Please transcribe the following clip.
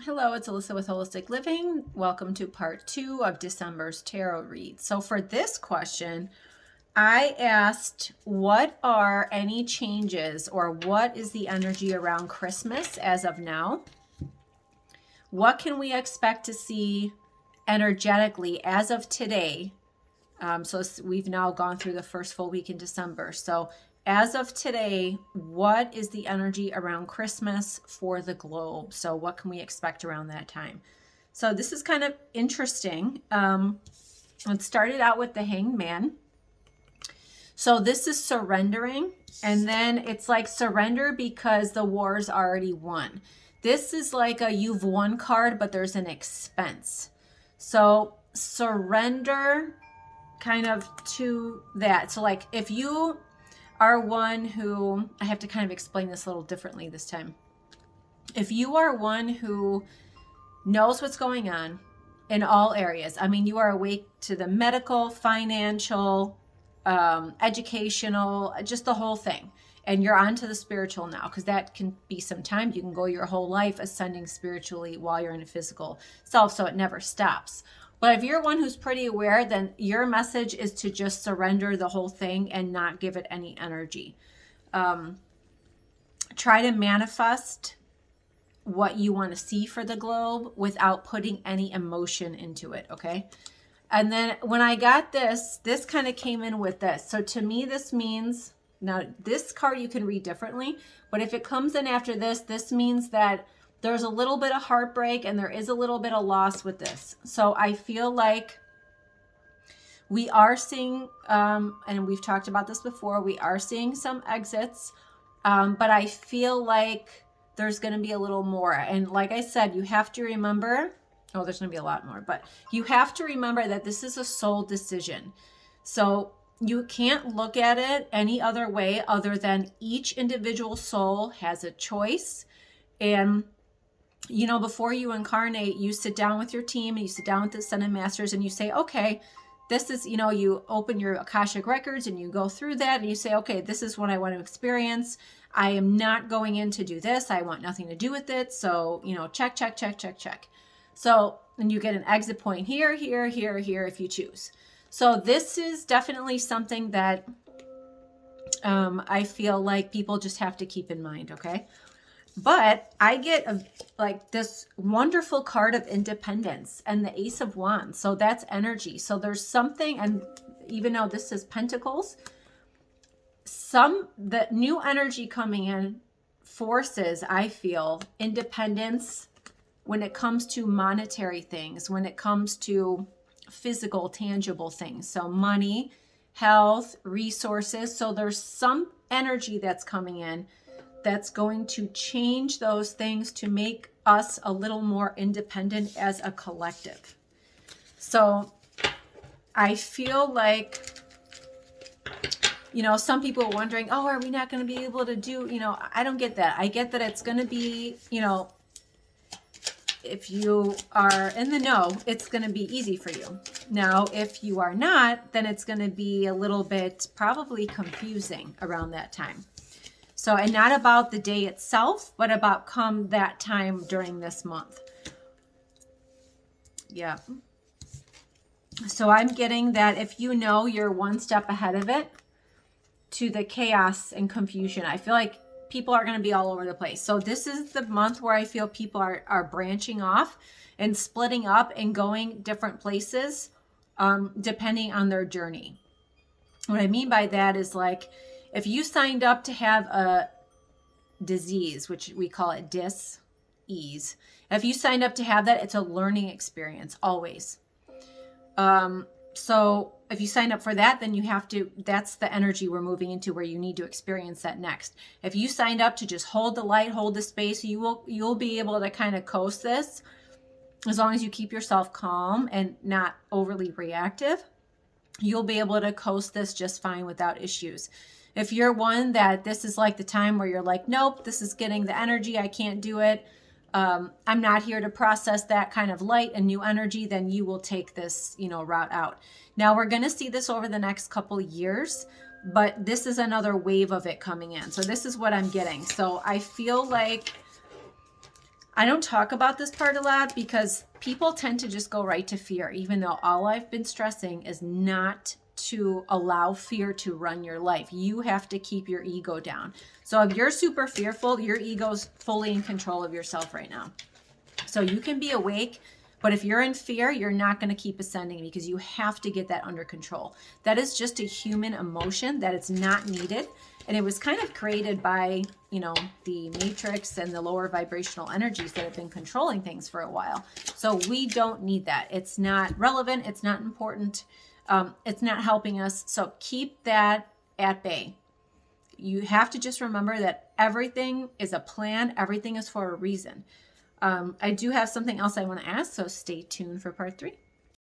Hello, it's Alyssa with Holistic Living. Welcome to part 2 of December's tarot read. So for this question, I asked, what are any changes or what is the energy around Christmas as of now? What can we expect to see energetically as of today? So we've now gone through the first full week in December. So as of today, what is the energy around Christmas for the globe? So what can we expect around that time? So this is kind of interesting. Let's start it out with the Hanged Man. So this is surrendering, and then it's like surrender because the war's already won. This is like a you've won card, but there's an expense. So surrender kind of to that. So like if you are one who, I have to kind of explain this a little differently this time. If you are one who knows what's going on in all areas, I mean, you are awake to the medical, financial, educational, just the whole thing. And you're on to the spiritual now, because that can be some time. You can go your whole life ascending spiritually while you're in a physical self, so it never stops. But if you're one who's pretty aware, then your message is to just surrender the whole thing and not give it any energy. Try to manifest what you want to see for the globe without putting any emotion into it, okay? And then when I got this kind of came in with this. So to me, this means, now this card you can read differently, but if it comes in after this means that there's a little bit of heartbreak and there is a little bit of loss with this. So I feel like we are seeing, and we've talked about this before, we are seeing some exits, but I feel like there's going to be a little more. And like I said, you have to remember, oh, there's going to be a lot more, but you have to remember that this is a soul decision. So you can't look at it any other way other than each individual soul has a choice. And you know, before you incarnate, you sit down with your team and you sit down with the Ascended Masters and you say, okay, this is, you know, you open your Akashic records and you go through that and you say, okay, this is what I want to experience. I am not going in to do this. I want nothing to do with it. So, you know, check. So, and you get an exit point here, here if you choose. So this is definitely something that I feel like people just have to keep in mind, okay? But I get like this wonderful card of independence and the Ace of Wands. So that's energy. So there's something, and even though this is Pentacles, the new energy coming in forces, I feel, independence when it comes to monetary things, when it comes to physical, tangible things. So money, health, resources. So there's some energy that's coming in that's going to change those things to make us a little more independent as a collective. So I feel like, you know, some people are wondering, oh, are we not going to be able to do, you know, I don't get that. I get that it's going to be, you know, if you are in the know, it's going to be easy for you. Now, if you are not, then it's going to be a little bit probably confusing around that time. So, and not about the day itself, but about come that time during this month. Yeah. So I'm getting that if you know you're one step ahead of it to the chaos and confusion, I feel like people are going to be all over the place. So this is the month where I feel people are branching off and splitting up and going different places, depending on their journey. What I mean by that is like, if you signed up to have a disease, which we call it dis-ease, if you signed up to have that, it's a learning experience, always. So if you sign up for that, then you have to, that's the energy we're moving into where you need to experience that next. If you signed up to just hold the light, hold the space, you'll be able to kind of coast this as long as you keep yourself calm and not overly reactive. You'll be able to coast this just fine without issues. If you're one that this is like the time where you're like, nope, this is getting the energy, I can't do it, I'm not here to process that kind of light and new energy, then you will take this, you know, route out. Now we're going to see this over the next couple years, but this is another wave of it coming in. So this is what I'm getting. So I feel like I don't talk about this part a lot because people tend to just go right to fear, even though all I've been stressing is not to allow fear to run your life. You have to keep your ego down. So if you're super fearful, your ego's fully in control of yourself right now. So you can be awake, but if you're in fear, you're not going to keep ascending because you have to get that under control. That is just a human emotion, that it's not needed. And it was kind of created by, you know, the matrix and the lower vibrational energies that have been controlling things for a while. So we don't need that. It's not relevant. It's not important. It's not helping us. So keep that at bay. You have to just remember that everything is a plan. Everything is for a reason. I do have something else I want to ask, so stay tuned for part 3.